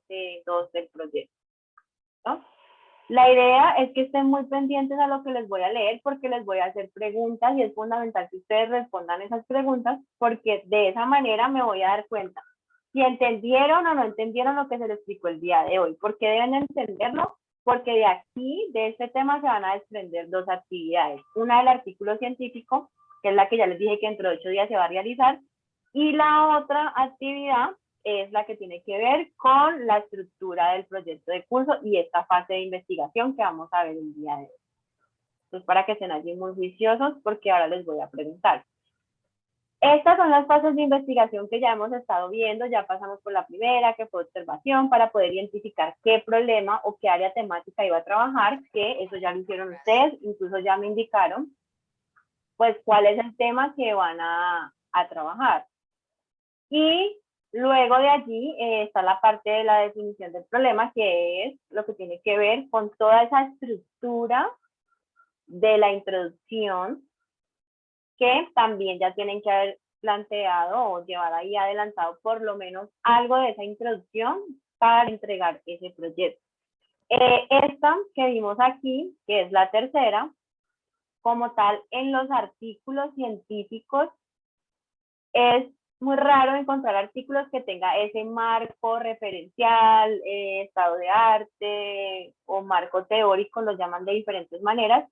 fase 2 del proyecto, ¿no? La idea es que estén muy pendientes a lo que les voy a leer porque les voy a hacer preguntas y es fundamental que ustedes respondan esas preguntas porque de esa manera me voy a dar cuenta si entendieron o no entendieron lo que se les explicó el día de hoy. ¿Por qué deben entenderlo? Porque de aquí, de este tema, se van a desprender dos actividades. Una del artículo científico, que es la que ya les dije que dentro de 8 días se va a realizar, y la otra actividad es la que tiene que ver con la estructura del proyecto de curso y esta fase de investigación que vamos a ver el día de hoy. Entonces, para que estén allí muy juiciosos, porque ahora les voy a preguntar. Estas son las fases de investigación que ya hemos estado viendo, ya pasamos por la primera, que fue observación, para poder identificar qué problema o qué área temática iba a trabajar, que eso ya lo hicieron ustedes, incluso ya me indicaron, pues, cuál es el tema que van a trabajar. Y luego de allí está la parte de la definición del problema, que es lo que tiene que ver con toda esa estructura de la introducción, que también ya tienen que haber planteado o llevar ahí adelantado por lo menos algo de esa introducción para entregar ese proyecto. Esta que vimos aquí, que es la tercera, como tal, en los artículos científicos, es muy raro encontrar artículos que tenga ese marco referencial, estado de arte o marco teórico, lo llaman de diferentes maneras.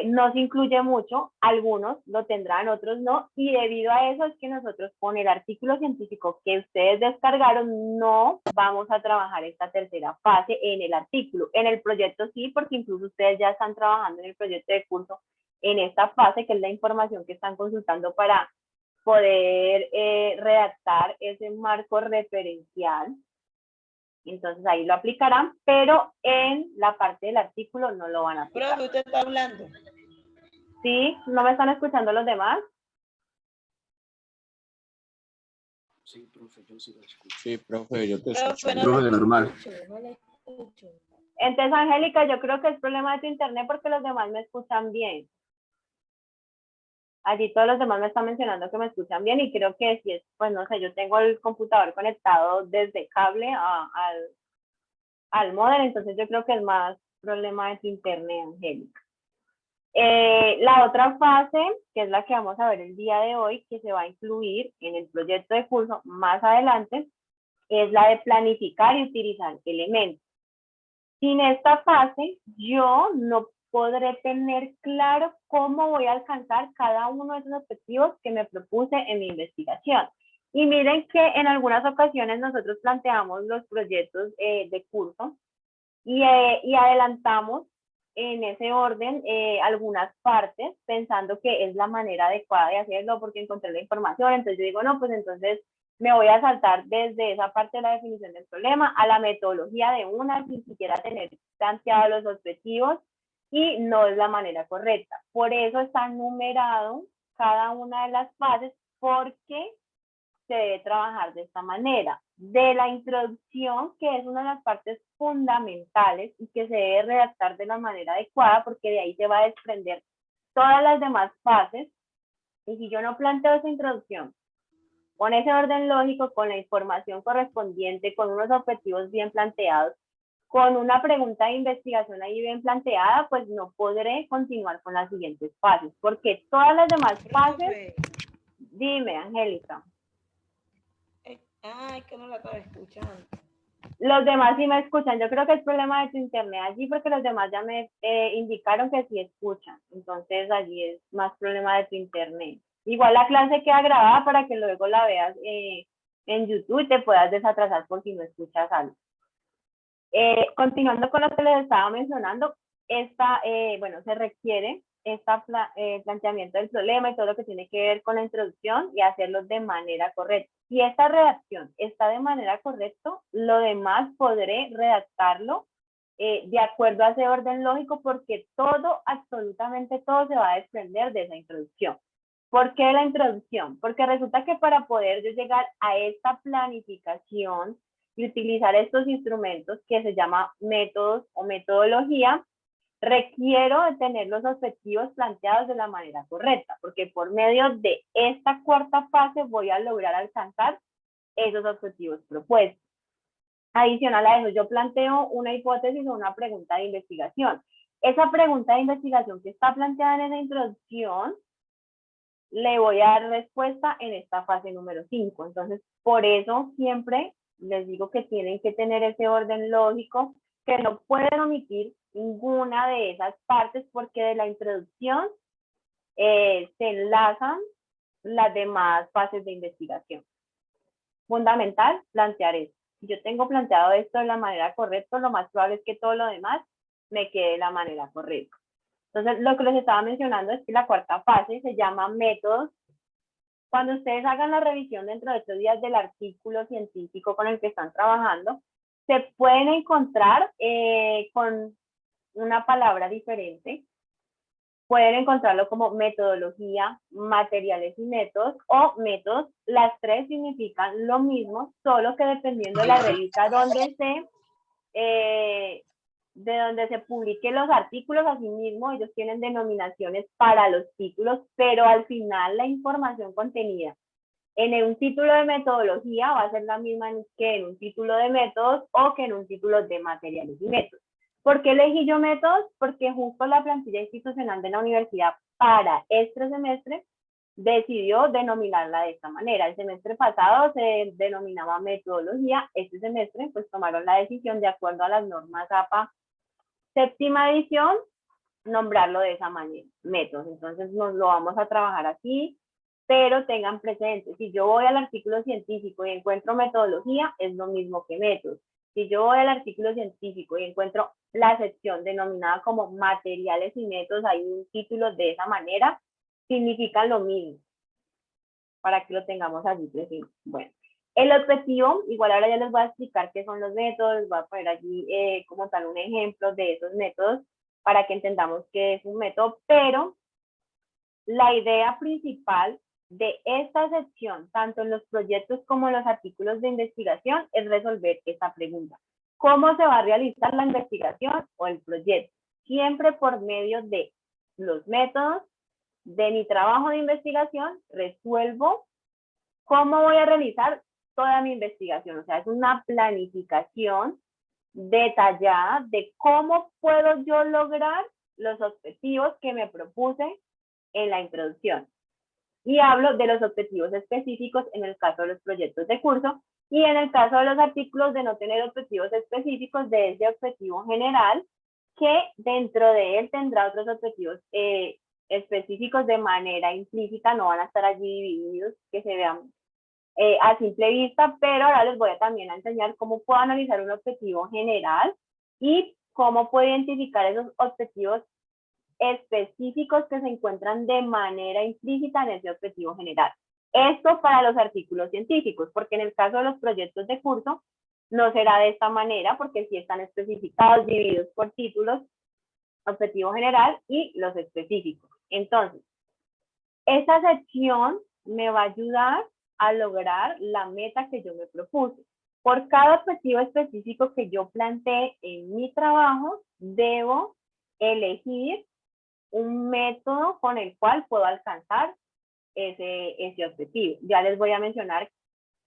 No se incluye mucho, algunos lo tendrán, otros no, y debido a eso es que nosotros con el artículo científico que ustedes descargaron no vamos a trabajar esta tercera fase en el artículo. En el proyecto sí, porque incluso ustedes ya están trabajando en el proyecto de curso en esta fase, que es la información que están consultando para poder redactar ese marco referencial. Entonces ahí lo aplicarán, pero en la parte del artículo no lo van a aplicar. Profe, usted está hablando. ¿Sí? ¿No me están escuchando los demás? Sí, profe, yo sí lo escucho. Sí, profe, yo te escucho. Profe, Profe, normal. No le escucho. Entonces, Angélica, yo creo que es problema de tu internet porque los demás me escuchan bien. Allí todos los demás me están mencionando que me escuchan bien y creo que si es, pues no sé, yo tengo el computador conectado desde cable al módem, entonces yo creo que es más problema de tu internet, Angélica. La otra fase, que es la que vamos a ver el día de hoy, que se va a incluir en el proyecto de curso más adelante, es la de planificar y utilizar elementos. Sin esta fase, yo no podré tener claro cómo voy a alcanzar cada uno de esos objetivos que me propuse en mi investigación. Y miren que en algunas ocasiones nosotros planteamos los proyectos de curso y adelantamos en ese orden algunas partes pensando que es la manera adecuada de hacerlo porque encontré la información, entonces yo digo, no, pues entonces me voy a saltar desde esa parte de la definición del problema a la metodología de una sin siquiera tener planteados los objetivos y no es la manera correcta. Por eso está numerado cada una de las fases porque se debe trabajar de esta manera. De la introducción, que es una de las partes fundamentales y que se debe redactar de la manera adecuada porque de ahí se va a desprender todas las demás fases. Y si yo no planteo esa introducción con ese orden lógico, con la información correspondiente, con unos objetivos bien planteados, con una pregunta de investigación ahí bien planteada, pues no podré continuar con las siguientes fases, porque todas las demás fases, dime, Angélica. Ay, que no la estaba escuchando. Los demás sí me escuchan. Yo creo que es problema de tu internet allí porque los demás ya me indicaron que sí escuchan. Entonces allí es más problema de tu internet. Igual la clase queda grabada para que luego la veas en YouTube y te puedas desatrasar por si no escuchas algo. Continuando con lo que les estaba mencionando, bueno, se requiere planteamiento del problema y todo lo que tiene que ver con la introducción y hacerlo de manera correcta. Si esta redacción está de manera correcta, lo demás podré redactarlo de acuerdo a ese orden lógico porque todo, absolutamente todo se va a desprender de esa introducción. ¿Por qué la introducción? Porque resulta que para poder yo llegar a esta planificación y utilizar estos instrumentos que se llama métodos o metodología, requiero de tener los objetivos planteados de la manera correcta, porque por medio de esta cuarta fase voy a lograr alcanzar esos objetivos propuestos. Adicional a eso, yo planteo una hipótesis o una pregunta de investigación. Esa pregunta de investigación que está planteada en esa introducción, le voy a dar respuesta en esta fase número 5. Entonces, por eso siempre les digo que tienen que tener ese orden lógico, que no pueden omitir ninguna de esas partes, porque de la introducción se enlazan las demás fases de investigación. Fundamental plantear esto. Si yo tengo planteado esto de la manera correcta, lo más probable es que todo lo demás me quede de la manera correcta. Entonces, lo que les estaba mencionando es que la cuarta fase se llama métodos. Cuando ustedes hagan la revisión dentro de 8 días del artículo científico con el que están trabajando, se pueden encontrar con una palabra diferente. Pueden encontrarlo como metodología, materiales y métodos, o métodos. Las tres significan lo mismo, solo que dependiendo de la revista de donde se publiquen los artículos, asimismo, ellos tienen denominaciones para los títulos, pero al final la información contenida en un título de metodología va a ser la misma que en un título de métodos o que en un título de materiales y métodos. ¿Por qué elegí yo métodos? Porque justo la plantilla institucional de la universidad para este semestre decidió denominarla de esta manera. El semestre pasado se denominaba metodología, este semestre pues tomaron la decisión de acuerdo a las normas APA séptima edición, nombrarlo de esa manera, métodos. Entonces nos lo vamos a trabajar así, pero tengan presente, si yo voy al artículo científico y encuentro metodología, es lo mismo que métodos. Si yo voy al artículo científico y encuentro la sección denominada como materiales y métodos, hay un título de esa manera, significan lo mismo, para que lo tengamos así presente. Bueno, el objetivo, igual ahora ya les voy a explicar qué son los métodos, voy a poner allí como tal un ejemplo de esos métodos para que entendamos qué es un método, pero la idea principal de esta sección, tanto en los proyectos como en los artículos de investigación, es resolver esta pregunta. ¿Cómo se va a realizar la investigación o el proyecto? Siempre por medio de los métodos de mi trabajo de investigación, resuelvo cómo voy a realizar toda mi investigación. O sea, es una planificación detallada de cómo puedo yo lograr los objetivos que me propuse en la introducción. Y hablo de los objetivos específicos en el caso de los proyectos de curso, y en el caso de los artículos de no tener objetivos específicos, de ese objetivo general, que dentro de él tendrá otros objetivos específicos de manera implícita, no van a estar allí divididos, que se vean a simple vista, pero ahora les voy a también a enseñar cómo puedo analizar un objetivo general y cómo puedo identificar esos objetivos específicos que se encuentran de manera implícita en ese objetivo general. Esto para los artículos científicos, porque en el caso de los proyectos de curso no será de esta manera, porque sí están especificados, divididos por títulos, objetivo general y los específicos. Entonces, esta sección me va a ayudar a lograr la meta que yo me propuse. Por cada objetivo específico que yo planteé en mi trabajo, debo elegir un método con el cual puedo alcanzar ese objetivo. Ya les voy a mencionar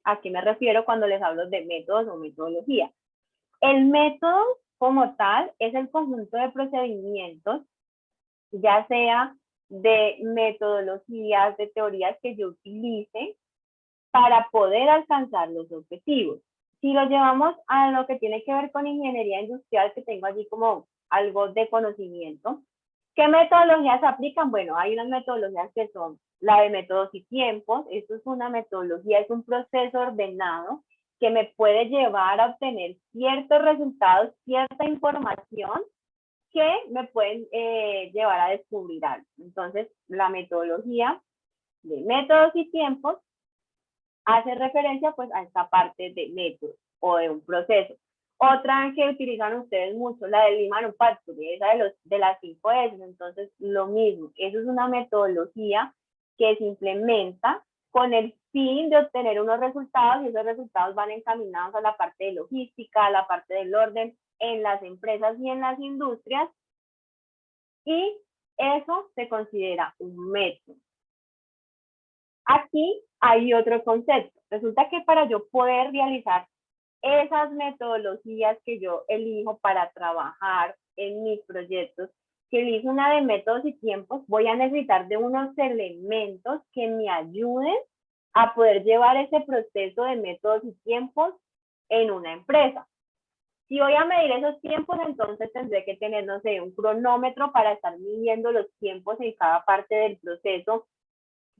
a qué me refiero cuando les hablo de métodos o metodología. El método como tal es el conjunto de procedimientos, ya sea de metodologías, de teorías que yo utilice para poder alcanzar los objetivos. Si lo llevamos a lo que tiene que ver con ingeniería industrial, que tengo allí como algo de conocimiento, ¿qué metodologías se aplican? Bueno, hay unas metodologías que son la de métodos y tiempos. Esto es una metodología, es un proceso ordenado que me puede llevar a obtener ciertos resultados, cierta información que me pueden llevar a descubrir algo. Entonces, la metodología de métodos y tiempos hace referencia pues a esta parte de método o de un proceso. Otra que utilizan ustedes mucho, la del Lean Manufacturing, esa de las 5 S. Entonces, lo mismo, eso es una metodología que se implementa con el fin de obtener unos resultados, y esos resultados van encaminados a la parte de logística, a la parte del orden en las empresas y en las industrias, y eso se considera un método. Aquí hay otro concepto. Resulta que para yo poder realizar esas metodologías que yo elijo para trabajar en mis proyectos, si elijo una de métodos y tiempos, voy a necesitar de unos elementos que me ayuden a poder llevar ese proceso de métodos y tiempos en una empresa. Si voy a medir esos tiempos, entonces tendré que tener, no sé, un cronómetro para estar midiendo los tiempos en cada parte del proceso.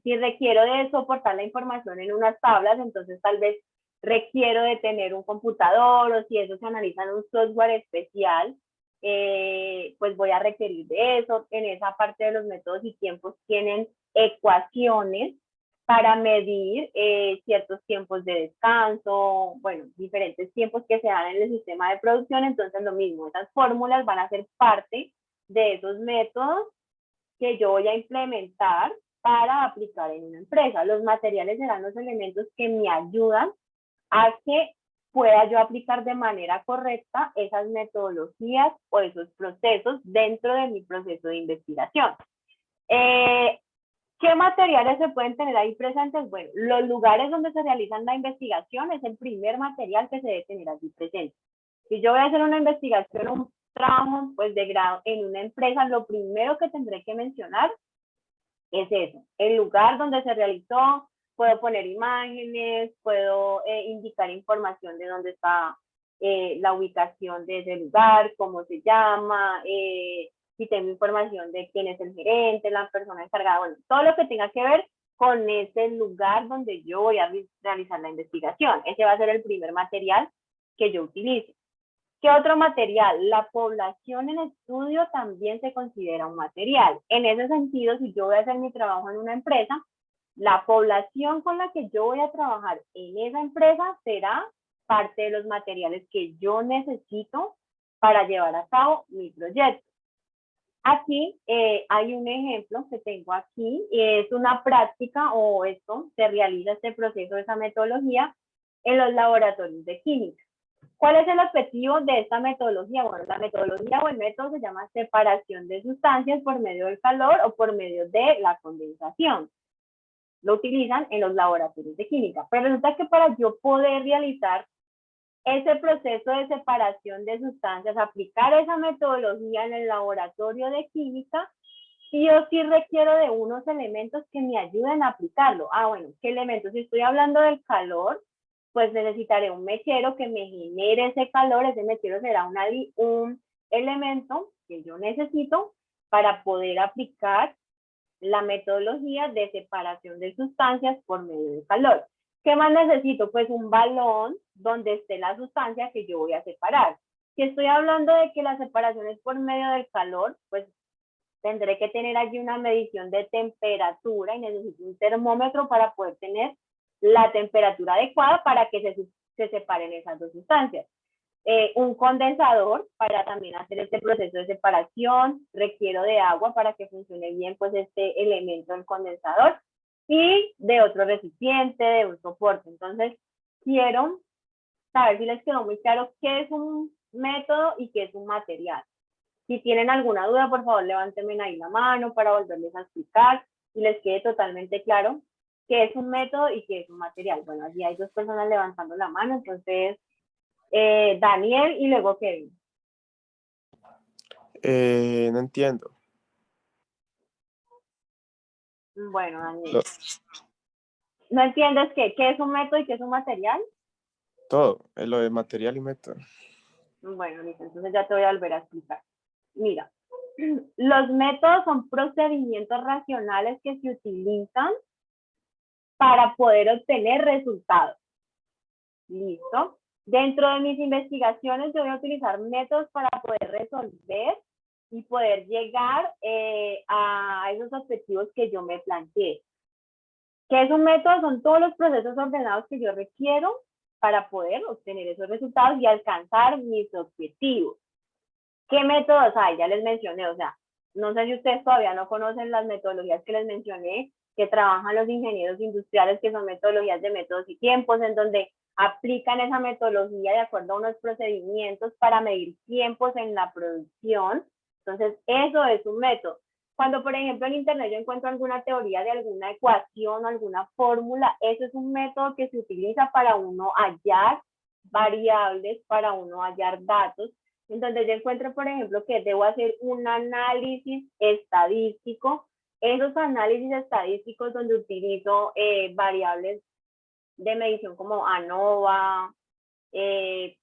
Si requiero de soportar la información en unas tablas, entonces tal vez requiero de tener un computador, o si eso se analiza en un software especial, pues voy a requerir de eso. En esa parte de los métodos y tiempos tienen ecuaciones para medir ciertos tiempos de descanso, bueno, diferentes tiempos que se dan en el sistema de producción. Entonces lo mismo, esas fórmulas van a ser parte de esos métodos que yo voy a implementar para aplicar en una empresa. Los materiales serán los elementos que me ayudan a que pueda yo aplicar de manera correcta esas metodologías o esos procesos dentro de mi proceso de investigación. ¿Qué materiales se pueden tener ahí presentes? Bueno, los lugares donde se realizan la investigación es el primer material que se debe tener allí presente. Si yo voy a hacer una investigación, un trabajo pues, de grado en una empresa, lo primero que tendré que mencionar es eso, el lugar donde se realizó. Puedo poner imágenes, puedo indicar información de dónde está la ubicación de ese lugar, cómo se llama, si tengo información de quién es el gerente, la persona encargada, bueno, todo lo que tenga que ver con ese lugar donde yo voy a realizar la investigación. Ese va a ser el primer material que yo utilice. ¿Qué otro material? La población en estudio también se considera un material. En ese sentido, si yo voy a hacer mi trabajo en una empresa, la población con la que yo voy a trabajar en esa empresa será parte de los materiales que yo necesito para llevar a cabo mi proyecto. Aquí hay un ejemplo que tengo aquí, es una práctica o esto, se realiza este proceso, esa metodología en los laboratorios de química. ¿Cuál es el objetivo de esta metodología? Bueno, la metodología o el método se llama separación de sustancias por medio del calor o por medio de la condensación. Lo utilizan en los laboratorios de química. Pero resulta que para yo poder realizar ese proceso de separación de sustancias, aplicar esa metodología en el laboratorio de química, sí o sí requiero de unos elementos que me ayuden a aplicarlo. Bueno, ¿qué elementos? Si estoy hablando del calor, pues necesitaré un mechero que me genere ese calor. Ese mechero será un elemento que yo necesito para poder aplicar la metodología de separación de sustancias por medio del calor. ¿Qué más necesito? Pues un balón donde esté la sustancia que yo voy a separar. Si estoy hablando de que la separación es por medio del calor, pues tendré que tener allí una medición de temperatura y necesito un termómetro para poder tener la temperatura adecuada para que se separen esas dos sustancias. Un condensador para también hacer este proceso de separación. Requiero de agua para que funcione bien pues este elemento del condensador y de otro recipiente, de un soporte. Entonces, quiero saber si les quedó muy claro qué es un método y qué es un material. Si tienen alguna duda, por favor, levántenme ahí la mano para volverles a explicar y les quede totalmente claro qué es un método y qué es un material. Bueno, allí hay dos personas levantando la mano, entonces Daniel y luego Kevin. No entiendo. Bueno, Daniel. ¿No entiendes qué es un método y qué es un material? Todo, lo de material y método. Bueno, listo, entonces ya te voy a volver a explicar. Mira, los métodos son procedimientos racionales que se utilizan para poder obtener resultados. ¿Listo? Dentro de mis investigaciones yo voy a utilizar métodos para poder resolver y poder llegar a esos objetivos que yo me planteé. ¿Qué es un método? Son todos los procesos ordenados que yo requiero para poder obtener esos resultados y alcanzar mis objetivos. ¿Qué métodos hay? Ya les mencioné, o sea, no sé si ustedes todavía no conocen las metodologías que les mencioné, que trabajan los ingenieros industriales, que son metodologías de métodos y tiempos, en donde aplican esa metodología de acuerdo a unos procedimientos para medir tiempos en la producción. Entonces, eso es un método. Cuando, por ejemplo, en Internet yo encuentro alguna teoría de alguna ecuación o alguna fórmula, eso es un método que se utiliza para uno hallar variables para uno hallar datos. Entonces yo encuentro, por ejemplo, que debo hacer un análisis estadístico. Esos análisis estadísticos donde utilizo variables de medición como ANOVA,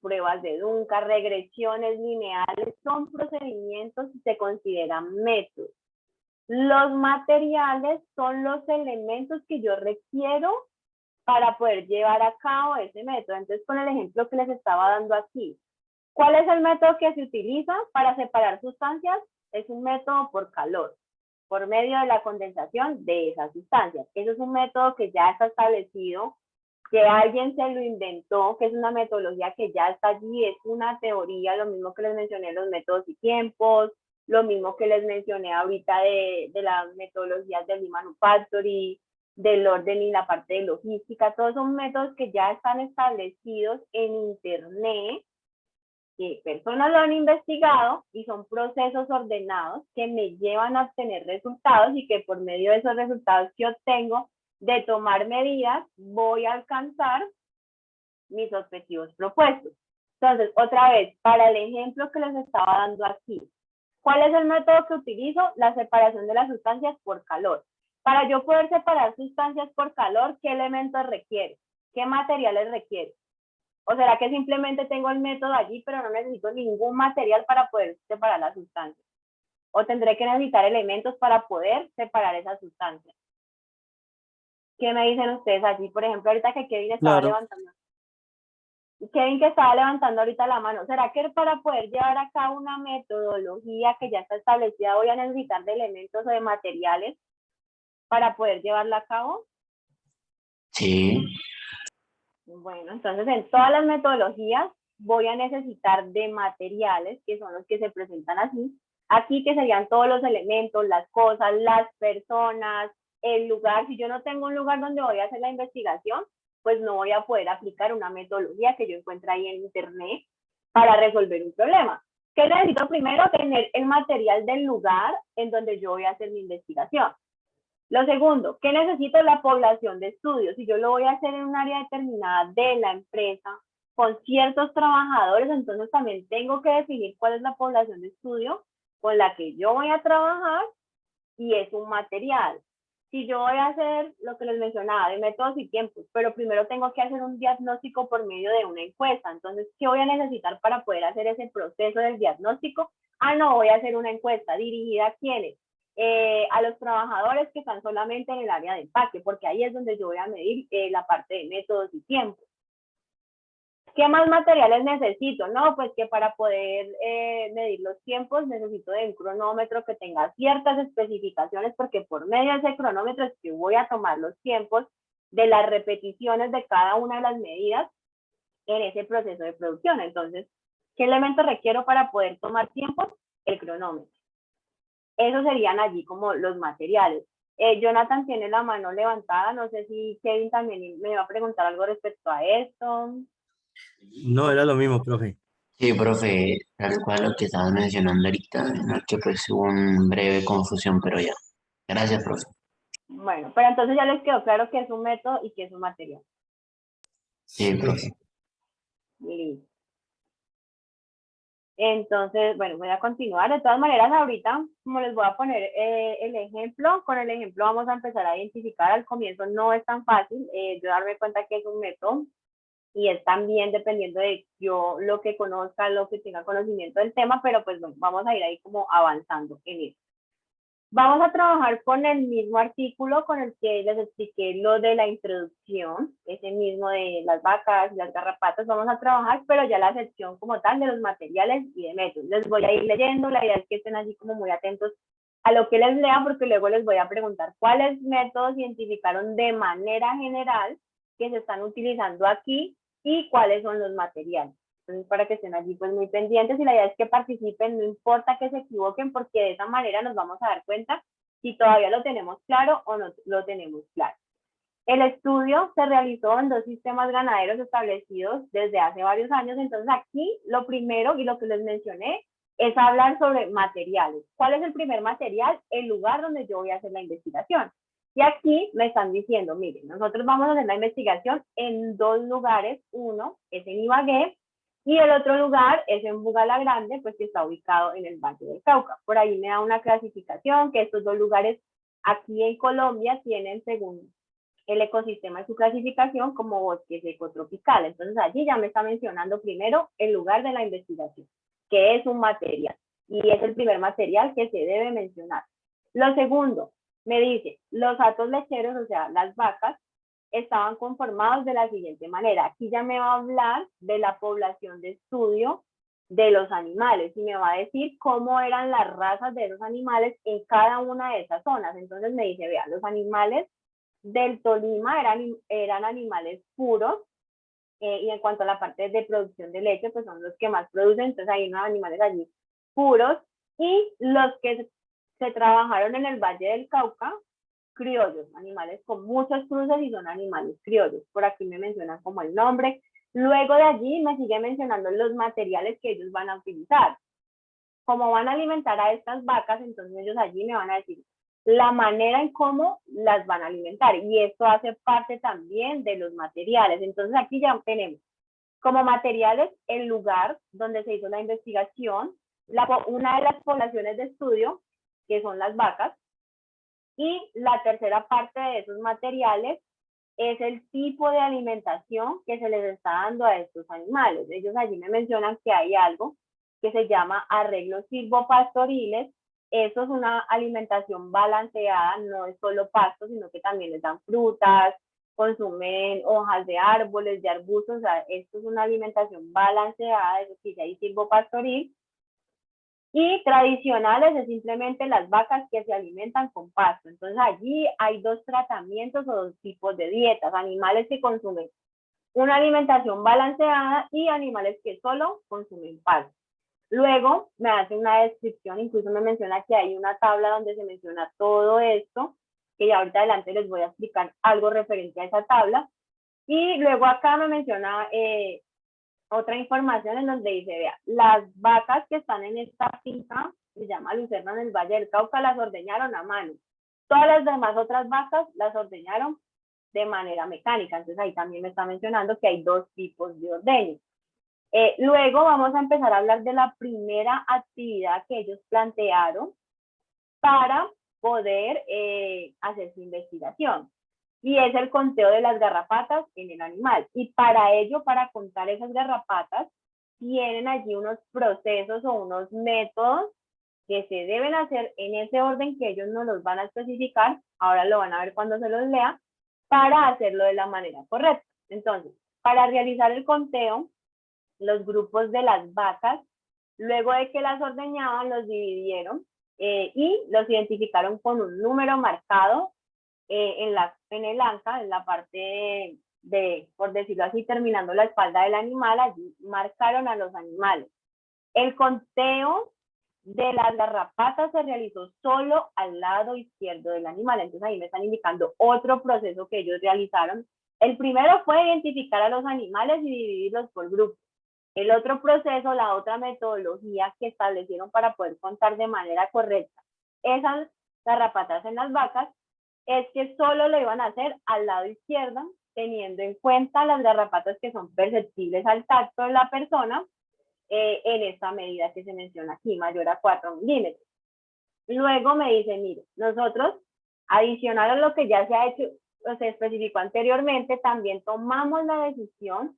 pruebas de Dunca, regresiones lineales, son procedimientos y se consideran métodos. Los materiales son los elementos que yo requiero para poder llevar a cabo ese método. Entonces, con el ejemplo que les estaba dando aquí, ¿cuál es el método que se utiliza para separar sustancias? Es un método por calor, por medio de la condensación de esas sustancias. Eso es un método que ya está establecido, que alguien se lo inventó, que es una metodología que ya está allí, es una teoría, lo mismo que les mencioné, los métodos y tiempos, lo mismo que les mencioné ahorita de las metodologías del Lean Manufacturing, del orden y la parte de logística, todos son métodos que ya están establecidos en internet, que personas lo han investigado y son procesos ordenados que me llevan a obtener resultados y que por medio de esos resultados que obtengo de tomar medidas voy a alcanzar mis objetivos propuestos. Entonces, otra vez, para el ejemplo que les estaba dando aquí, ¿cuál es el método que utilizo? La separación de las sustancias por calor. Para yo poder separar sustancias por calor, ¿qué elementos requiere? ¿Qué materiales requiere? ¿O será que simplemente tengo el método allí, pero no necesito ningún material para poder separar las sustancias? ¿O tendré que necesitar elementos para poder separar esas sustancias? ¿Qué me dicen ustedes allí? Por ejemplo, ahorita que Kevin estaba levantando. Kevin que estaba levantando ahorita la mano. ¿Será que para poder llevar a cabo una metodología que ya está establecida voy a necesitar de elementos o de materiales para poder llevarla a cabo? Sí. Bueno, entonces en todas las metodologías voy a necesitar de materiales, que son los que se presentan así. Aquí que serían todos los elementos, las cosas, las personas, el lugar. Si yo no tengo un lugar donde voy a hacer la investigación, pues no voy a poder aplicar una metodología que yo encuentre ahí en internet para resolver un problema. ¿Qué necesito primero? Tener el material del lugar en donde yo voy a hacer mi investigación. Lo segundo, ¿qué necesito? La población de estudios. Si yo lo voy a hacer en un área determinada de la empresa, con ciertos trabajadores, entonces también tengo que definir cuál es la población de estudio con la que yo voy a trabajar y es un material. Si yo voy a hacer lo que les mencionaba de métodos y tiempos, pero primero tengo que hacer un diagnóstico por medio de una encuesta. Entonces, ¿qué voy a necesitar para poder hacer ese proceso del diagnóstico? No, voy a hacer una encuesta dirigida a quiénes, a los trabajadores que están solamente en el área de empaque, porque ahí es donde yo voy a medir la parte de métodos y tiempos. ¿Qué más materiales necesito? No, pues que para poder medir los tiempos necesito de un cronómetro que tenga ciertas especificaciones, porque por medio de ese cronómetro es que voy a tomar los tiempos de las repeticiones de cada una de las medidas en ese proceso de producción. Entonces, ¿qué elementos requiero para poder tomar tiempos? El cronómetro. Esos serían allí como los materiales. Jonathan tiene la mano levantada, no sé si Kevin también me va a preguntar algo respecto a esto. No, era lo mismo, profe. Sí, profe, tal cual lo que estabas mencionando ahorita, no, que pues hubo una breve confusión, pero ya. Gracias, profe. Bueno, pero entonces ya les quedó claro que es un método y que es un material. Sí, profe. Listo. Entonces, bueno, voy a continuar. De todas maneras, ahorita, como les voy a poner el ejemplo, con el ejemplo vamos a empezar a identificar. Al comienzo no es tan fácil yo darme cuenta que es un método y es también dependiendo de yo lo que conozca, lo que tenga conocimiento del tema, pero pues bueno, vamos a ir ahí como avanzando en eso. Vamos a trabajar con el mismo artículo con el que les expliqué lo de la introducción, ese mismo de las vacas y las garrapatas, vamos a trabajar, pero ya la sección como tal de los materiales y de métodos. Les voy a ir leyendo, la idea es que estén allí como muy atentos a lo que les lea, porque luego les voy a preguntar cuáles métodos identificaron de manera general que se están utilizando aquí y cuáles son los materiales. Entonces, para que estén allí pues muy pendientes y la idea es que participen, no importa que se equivoquen, porque de esa manera nos vamos a dar cuenta si todavía lo tenemos claro o no lo tenemos claro. El estudio se realizó en 2 sistemas ganaderos establecidos desde hace varios años, entonces aquí lo primero y lo que les mencioné es hablar sobre materiales. ¿Cuál es el primer material? El lugar donde yo voy a hacer la investigación. Y aquí me están diciendo, miren, nosotros vamos a hacer la investigación en 2 lugares. Uno es en Ibagué y el otro lugar es en Bugalagrande, pues que está ubicado en el Valle del Cauca. Por ahí me da una clasificación que estos 2 lugares aquí en Colombia tienen, según el ecosistema de su clasificación, como bosque ecotropical. Entonces allí ya me está mencionando primero el lugar de la investigación, que es un material, y es el primer material que se debe mencionar. Lo segundo, me dice, los hatos lecheros, o sea, las vacas, estaban conformados de la siguiente manera. Aquí ya me va a hablar de la población de estudio de los animales y me va a decir cómo eran las razas de esos animales en cada una de esas zonas. Entonces me dice, vean, los animales del Tolima eran animales puros, y en cuanto a la parte de producción de leche, pues son los que más producen, entonces hay unos animales allí puros, y los que se trabajaron en el Valle del Cauca, criollos, animales con muchos cruces y son animales criollos. Por aquí me mencionan como el nombre. Luego de allí me sigue mencionando los materiales que ellos van a utilizar. Como van a alimentar a estas vacas, entonces ellos allí me van a decir la manera en cómo las van a alimentar. Y esto hace parte también de los materiales. Entonces aquí ya tenemos como materiales el lugar donde se hizo la investigación, una de las poblaciones de estudio, que son las vacas, y la tercera parte de esos materiales es el tipo de alimentación que se les está dando a estos animales. Ellos allí me mencionan que hay algo que se llama arreglos silvopastoriles. Eso es una alimentación balanceada, no es solo pasto, sino que también les dan frutas, consumen hojas de árboles, de arbustos. O sea, esto es una alimentación balanceada, es decir, hay silvopastoril. Y tradicionales es simplemente las vacas que se alimentan con pasto. Entonces allí hay 2 tratamientos o 2 tipos de dietas, animales que consumen una alimentación balanceada y animales que solo consumen pasto. Luego me hace una descripción, incluso me menciona que hay una tabla donde se menciona todo esto, que ya ahorita adelante les voy a explicar algo referente a esa tabla. Y luego acá me menciona otra información en donde dice, vea, las vacas que están en esta finca, se llama Lucerna en el Valle del Cauca, las ordeñaron a mano. Todas las demás otras vacas las ordeñaron de manera mecánica. Entonces ahí también me está mencionando que hay 2 tipos de ordeño. Luego vamos a empezar a hablar de la primera actividad que ellos plantearon para poder hacer su investigación. Y es el conteo de las garrapatas en el animal. Y para ello, para contar esas garrapatas, tienen allí unos procesos o unos métodos que se deben hacer en ese orden que ellos no los van a especificar, ahora lo van a ver cuando se los lea, para hacerlo de la manera correcta. Entonces, para realizar el conteo, los grupos de las vacas, luego de que las ordeñaban, los dividieron y los identificaron con un número marcado en el anca, en la parte de, por decirlo así, terminando la espalda del animal, allí marcaron a los animales. El conteo de las garrapatas se realizó solo al lado izquierdo del animal. Entonces ahí me están indicando otro proceso que ellos realizaron. El primero fue identificar a los animales y dividirlos por grupos. El otro proceso, la otra metodología que establecieron para poder contar de manera correcta esas garrapatas en las vacas, es que solo lo iban a hacer al lado izquierdo, teniendo en cuenta las garrapatas que son perceptibles al tacto de la persona, en esta medida que se menciona aquí, mayor a 4 milímetros. Luego me dice, mire, nosotros, adicional a lo que ya se ha hecho, o se especificó anteriormente, también tomamos la decisión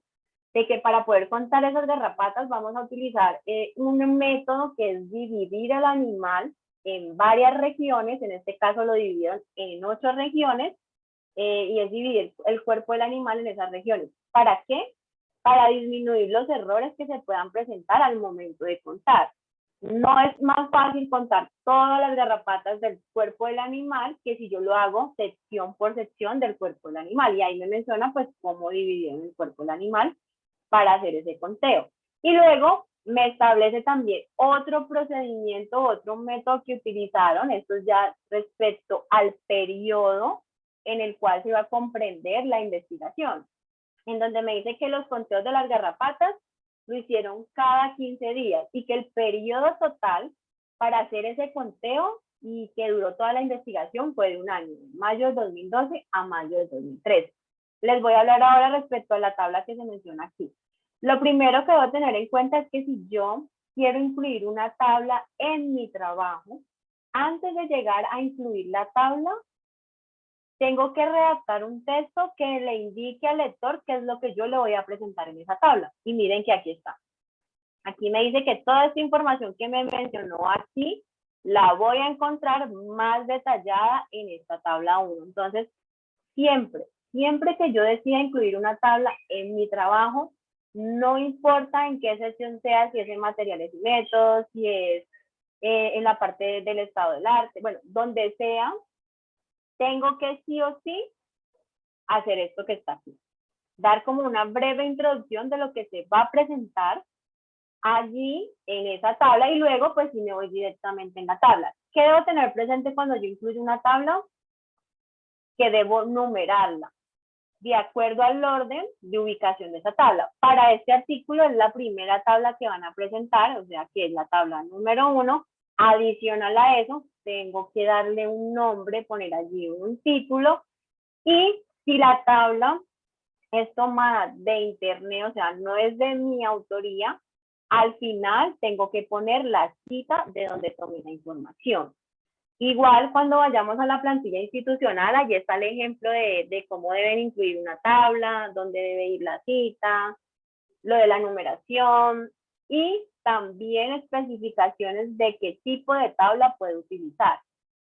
de que para poder contar esas garrapatas vamos a utilizar un método que es dividir el animal en varias regiones. En este caso lo dividieron en 8 regiones, y es dividir el cuerpo del animal en esas regiones. ¿Para qué? Para disminuir los errores que se puedan presentar al momento de contar. No es más fácil contar todas las garrapatas del cuerpo del animal que si yo lo hago sección por sección del cuerpo del animal. Y ahí me menciona pues cómo dividieron el cuerpo del animal para hacer ese conteo. Y luego me establece también otro procedimiento, otro método que utilizaron, esto es ya respecto al periodo en el cual se va a comprender la investigación, en donde me dice que los conteos de las garrapatas lo hicieron cada 15 días y que el periodo total para hacer ese conteo y que duró toda la investigación fue de un año, de mayo de 2012 a mayo de 2013. Les voy a hablar ahora respecto a la tabla que se menciona aquí. Lo primero que debo tener en cuenta es que si yo quiero incluir una tabla en mi trabajo, antes de llegar a incluir la tabla, tengo que redactar un texto que le indique al lector qué es lo que yo le voy a presentar en esa tabla. Y miren que aquí está. Aquí me dice que toda esta información que me mencionó aquí, la voy a encontrar más detallada en esta tabla 1. Entonces, siempre que yo decida incluir una tabla en mi trabajo, no importa en qué sección sea, si es en materiales y métodos, si es en la parte del estado del arte, bueno, donde sea, tengo que sí o sí hacer esto que está aquí. Dar como una breve introducción de lo que se va a presentar allí en esa tabla y luego pues sí me voy directamente en la tabla. ¿Qué debo tener presente cuando yo incluyo una tabla? Que debo numerarla de acuerdo al orden de ubicación de esa tabla. Para este artículo es la primera tabla que van a presentar, o sea que es la tabla número 1. Adicional a eso, tengo que darle un nombre, poner allí un título, y si la tabla es tomada de internet, o sea, no es de mi autoría, al final tengo que poner la cita de donde tomé la información. Igual cuando vayamos a la plantilla institucional, allí está el ejemplo de cómo deben incluir una tabla, dónde debe ir la cita, lo de la numeración y también especificaciones de qué tipo de tabla puede utilizar.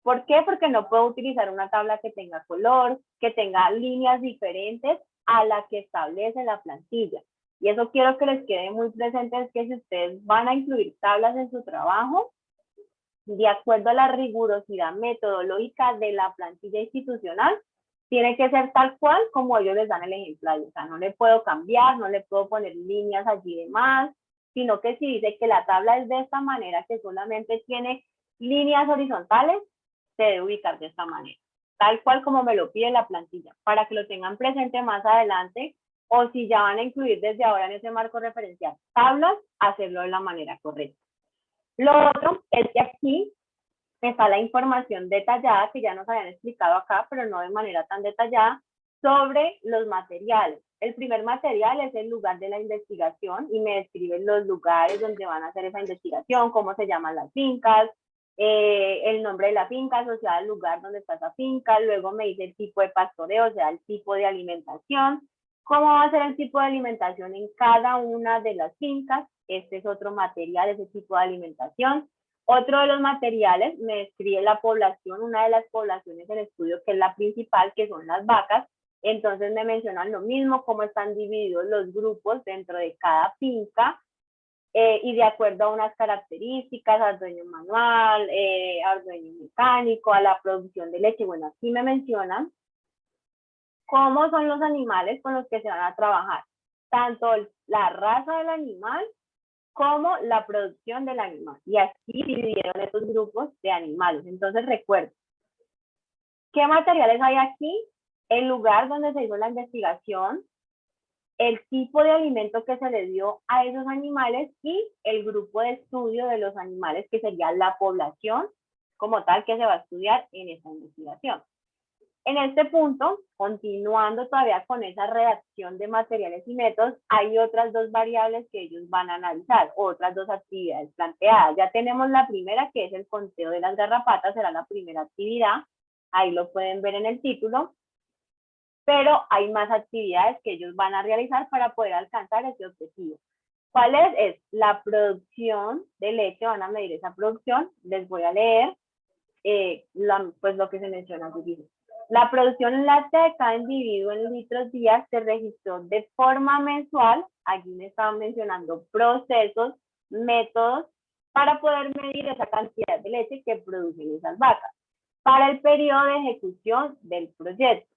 ¿Por qué? Porque no puedo utilizar una tabla que tenga color, que tenga líneas diferentes a la que establece la plantilla. Y eso quiero que les quede muy presente, es que si ustedes van a incluir tablas en su trabajo, de acuerdo a la rigurosidad metodológica de la plantilla institucional, tiene que ser tal cual como ellos les dan el ejemplo ahí. O sea, no le puedo cambiar, no le puedo poner líneas allí de más, sino que si dice que la tabla es de esta manera, que solamente tiene líneas horizontales, se debe ubicar de esta manera, tal cual como me lo pide la plantilla, para que lo tengan presente más adelante, o si ya van a incluir desde ahora en ese marco referencial tablas, hacerlo de la manera correcta. Lo otro es que aquí está la información detallada que ya nos habían explicado acá, pero no de manera tan detallada, sobre los materiales. El primer material es el lugar de la investigación y me describen los lugares donde van a hacer esa investigación, cómo se llaman las fincas, el nombre de la finca asociado al lugar donde está esa finca, luego me dice el tipo de pastoreo, o sea, el tipo de alimentación, cómo va a ser el tipo de alimentación en cada una de las fincas. Este es otro material, ese tipo de alimentación. Otro de los materiales me describe la población, una de las poblaciones del estudio que es la principal, que son las vacas. Entonces me mencionan lo mismo, cómo están divididos los grupos dentro de cada finca, y de acuerdo a unas características, al dueño manual, al dueño mecánico, a la producción de leche. Bueno, aquí me mencionan cómo son los animales con los que se van a trabajar, tanto la raza del animal como la producción del animal. Y aquí dividieron estos grupos de animales. Entonces recuerden, ¿qué materiales hay aquí? El lugar donde se hizo la investigación, el tipo de alimento que se le dio a esos animales y el grupo de estudio de los animales, que sería la población como tal que se va a estudiar en esta investigación. En este punto, continuando todavía con esa redacción de materiales y métodos, hay otras dos variables que ellos van a analizar, otras dos actividades planteadas. Ya tenemos la primera, que es el conteo de las garrapatas, será la primera actividad, ahí lo pueden ver en el título, pero hay más actividades que ellos van a realizar para poder alcanzar ese objetivo. ¿Cuál es? Es la producción de leche, van a medir esa producción, les voy a leer pues lo que se menciona aquí. La producción láctea de cada individuo en litros día se registró de forma mensual. Aquí me estaban mencionando procesos, métodos, para poder medir esa cantidad de leche que producen esas vacas, para el periodo de ejecución del proyecto.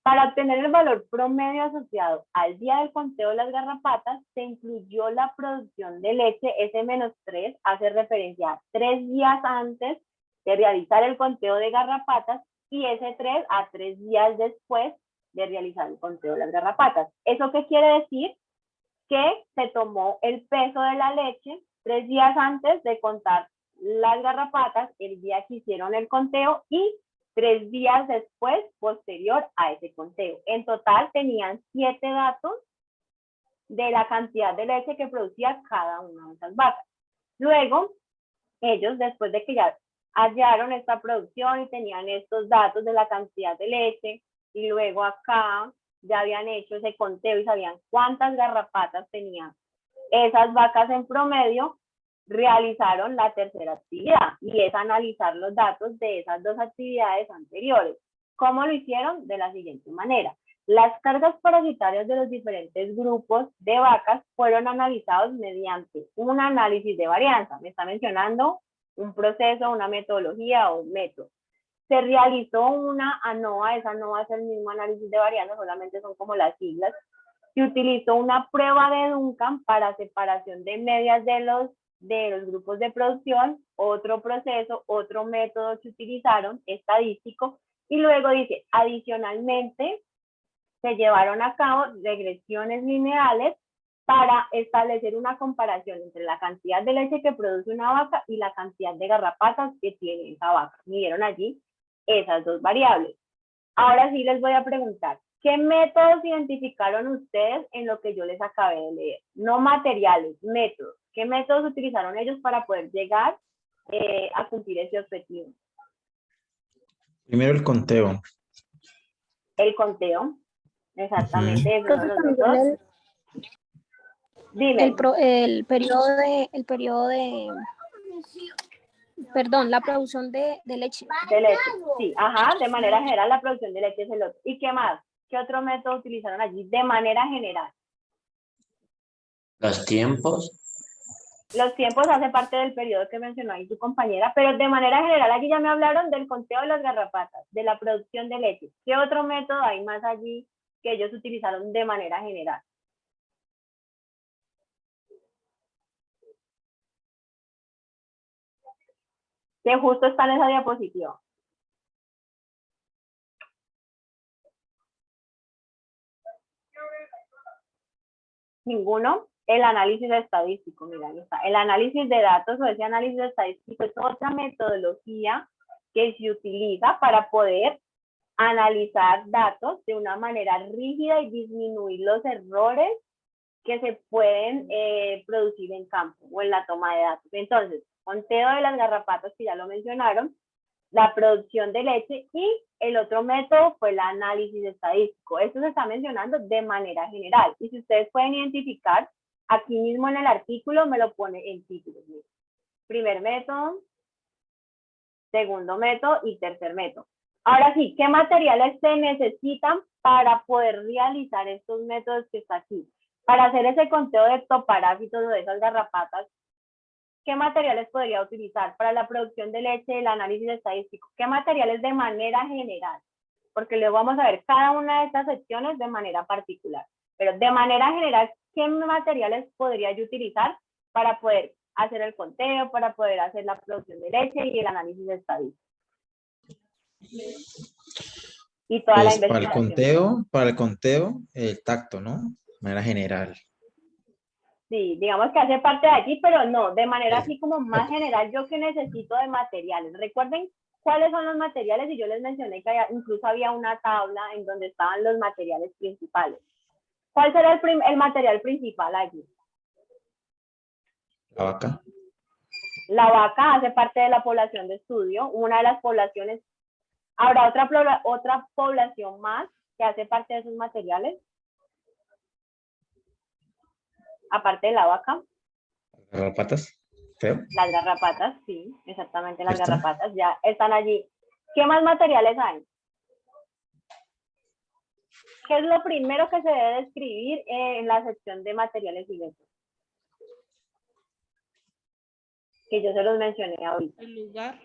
Para obtener el valor promedio asociado al día del conteo de las garrapatas, se incluyó la producción de leche. Ese -3 hace referencia a 3 días antes de realizar el conteo de garrapatas y ese 3 a 3 días después de realizar el conteo de las garrapatas. ¿Eso qué quiere decir? Que se tomó el peso de la leche 3 días antes de contar las garrapatas el día que hicieron el conteo y 3 días después, posterior a ese conteo. En total tenían 7 datos de la cantidad de leche que producía cada una de esas vacas. Luego, ellos, después de que ya hallaron esta producción y tenían estos datos de la cantidad de leche, y luego acá ya habían hecho ese conteo y sabían cuántas garrapatas tenían esas vacas en promedio, realizaron la tercera actividad, y es analizar los datos de esas 2 actividades anteriores. ¿Cómo lo hicieron? De la siguiente manera. Las cargas parasitarias de los diferentes grupos de vacas fueron analizados mediante un análisis de varianza. Me está mencionando un proceso, una metodología o un método. Se realizó una ANOVA, esa ANOVA es el mismo análisis de varianza, solamente son como las siglas. Se utilizó una prueba de Duncan para separación de medias de los grupos de producción, otro proceso, otro método que utilizaron, estadístico, y luego dice, adicionalmente, se llevaron a cabo regresiones lineales para establecer una comparación entre la cantidad de leche que produce una vaca y la cantidad de garrapatas que tiene esa vaca. Midieron allí esas 2 variables. Ahora sí les voy a preguntar, ¿qué métodos identificaron ustedes en lo que yo les acabé de leer? No materiales, métodos. ¿Qué métodos utilizaron ellos para poder llegar a cumplir ese objetivo? Primero el conteo. El conteo, exactamente. Ujú. Esos son los métodos. Dime. El periodo de, perdón, la producción de leche. De leche, sí, ajá, de manera general la producción de leche es el otro. ¿Y qué más? ¿Qué otro método utilizaron allí de manera general? Los tiempos. Los tiempos hace parte del periodo que mencionó ahí tu compañera, pero de manera general aquí ya me hablaron del conteo de las garrapatas, de la producción de leche. ¿Qué otro método hay más allí que ellos utilizaron de manera general? Que justo está en esa diapositiva. Ninguno. El análisis estadístico, mira, ahí está. El análisis de datos o ese análisis estadístico es otra metodología que se utiliza para poder analizar datos de una manera rígida y disminuir los errores que se pueden producir en campo o en la toma de datos. Entonces, conteo de las garrapatas, que ya lo mencionaron, la producción de leche, y el otro método fue el análisis estadístico. Esto se está mencionando de manera general, y si ustedes pueden identificar, aquí mismo en el artículo me lo pone en títulos. Primer método, segundo método y tercer método. Ahora sí, ¿qué materiales se necesitan para poder realizar estos métodos que está aquí? Para hacer ese conteo de ectoparásitos o de esas garrapatas, ¿qué materiales podría utilizar? Para la producción de leche, el análisis estadístico, ¿qué materiales de manera general? Porque luego vamos a ver cada una de estas secciones de manera particular. Pero de manera general, ¿qué materiales podría yo utilizar para poder hacer el conteo, para poder hacer la producción de leche y el análisis estadístico? Y toda la investigación. Para el conteo, el tacto, ¿no? De manera general. Sí, digamos que hace parte de allí, pero no, de manera así como más general, yo que necesito de materiales. Recuerden cuáles son los materiales, y yo les mencioné que incluso había una tabla en donde estaban los materiales principales. ¿Cuál será el material principal allí? La vaca. La vaca hace parte de la población de estudio, una de las poblaciones. ¿Habrá otra población más que hace parte de esos materiales? Aparte de la vaca. Garrapatas. Feo. Las garrapatas, sí, exactamente, las garrapatas ya están allí. ¿Qué más materiales hay? ¿Qué es lo primero que se debe escribir en la sección de materiales y métodos? Que yo se los mencioné ahorita. El lugar.